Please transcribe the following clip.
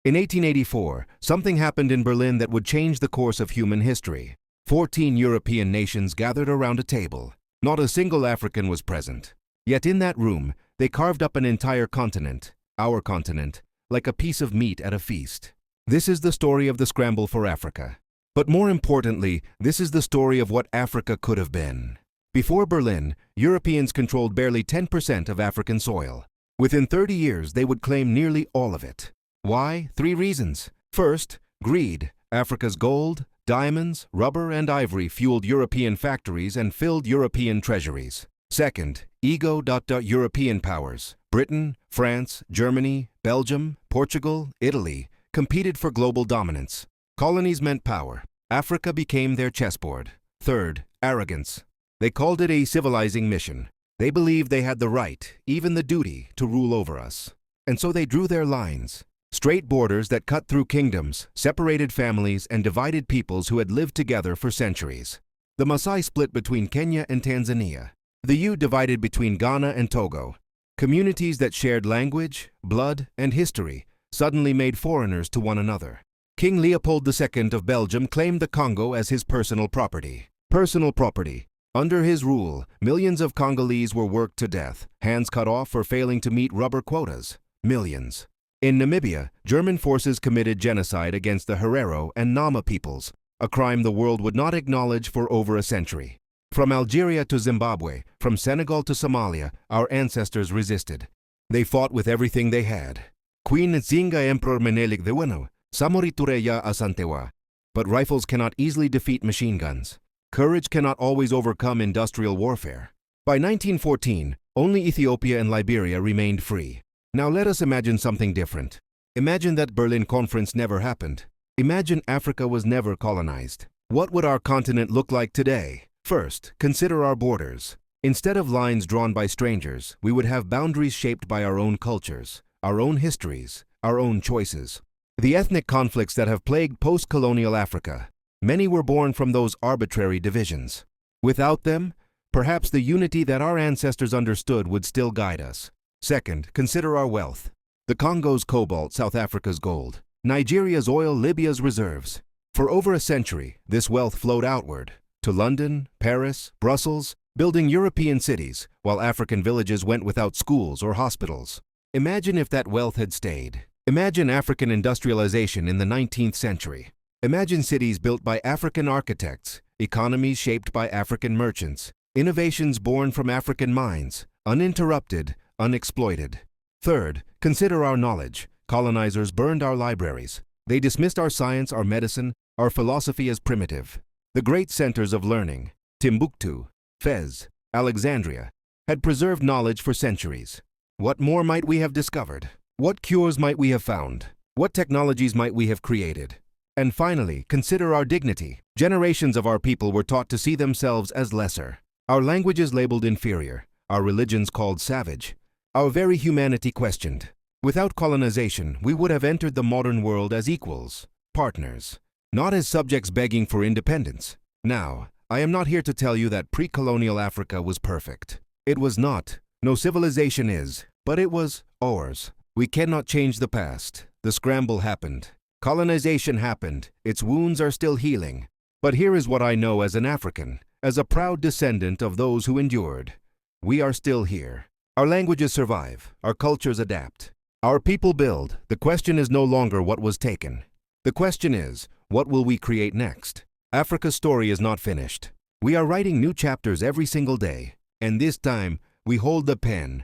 In 1884, something happened in Berlin that would change the course of human history. 14 European nations gathered around a table. Not a single African was present. Yet in that room, they carved up an entire continent, our continent, like a piece of meat at a feast. This is the story of the scramble for Africa. But more importantly, this is the story of what Africa could have been. Before Berlin, Europeans controlled barely 10% of African soil. Within 30 years, they would claim nearly all of it. Why? 3 reasons. First, greed. Africa's gold, diamonds, rubber, and ivory fueled European factories and filled European treasuries. Second, ego. European powers, Britain, France, Germany, Belgium, Portugal, Italy, competed for global dominance. Colonies meant power. Africa became their chessboard. Third, arrogance. They called it a civilizing mission. They believed they had the right, even the duty, to rule over us. And so they drew their lines. Straight borders that cut through kingdoms, separated families, and divided peoples who had lived together for centuries. The Maasai split between Kenya and Tanzania. The Yu divided between Ghana and Togo. Communities that shared language, blood, and history suddenly made foreigners to one another. King Leopold II of Belgium claimed the Congo as his personal property. Personal property. Under his rule, millions of Congolese were worked to death, hands cut off for failing to meet rubber quotas. Millions. In Namibia, German forces committed genocide against the Herero and Nama peoples, a crime the world would not acknowledge for over a century. From Algeria to Zimbabwe, from Senegal to Somalia, our ancestors resisted. They fought with everything they had. Queen Nzinga Emperor Menelik II, Samori Tureya Asantewa. But rifles cannot easily defeat machine guns. Courage cannot always overcome industrial warfare. By 1914, only Ethiopia and Liberia remained free. Now let us imagine something different. Imagine that Berlin Conference never happened. Imagine Africa was never colonized. What would our continent look like today? First, consider our borders. Instead of lines drawn by strangers, we would have boundaries shaped by our own cultures, our own histories, our own choices. The ethnic conflicts that have plagued post-colonial Africa, many were born from those arbitrary divisions. Without them, perhaps the unity that our ancestors understood would still guide us. Second, consider our wealth. The Congo's cobalt, South Africa's gold, Nigeria's oil, Libya's reserves. For over a century, this wealth flowed outward, to London, Paris, Brussels, building European cities, while African villages went without schools or hospitals. Imagine if that wealth had stayed. Imagine African industrialization in the 19th century. Imagine cities built by African architects, economies shaped by African merchants, innovations born from African minds, uninterrupted, unexploited. Third, consider our knowledge. Colonizers burned our libraries. They dismissed our science, our medicine, our philosophy as primitive. The great centers of learning, Timbuktu, Fez, Alexandria, had preserved knowledge for centuries. What more might we have discovered? What cures might we have found? What technologies might we have created? And finally, consider our dignity. Generations of our people were taught to see themselves as lesser. Our languages labeled inferior. Our religions called savage. Our very humanity questioned. Without colonization, we would have entered the modern world as equals, partners, not as subjects begging for independence. Now, I am not here to tell you that pre-colonial Africa was perfect. It was not. No civilization is, but it was ours. We cannot change the past. The scramble happened. Colonization happened. Its wounds are still healing. But here is what I know as an African, as a proud descendant of those who endured. We are still here. Our languages survive. Our cultures adapt. Our people build. The question is no longer what was taken. The question is, what will we create next? Africa's story is not finished. We are writing new chapters every single day. And this time, we hold the pen,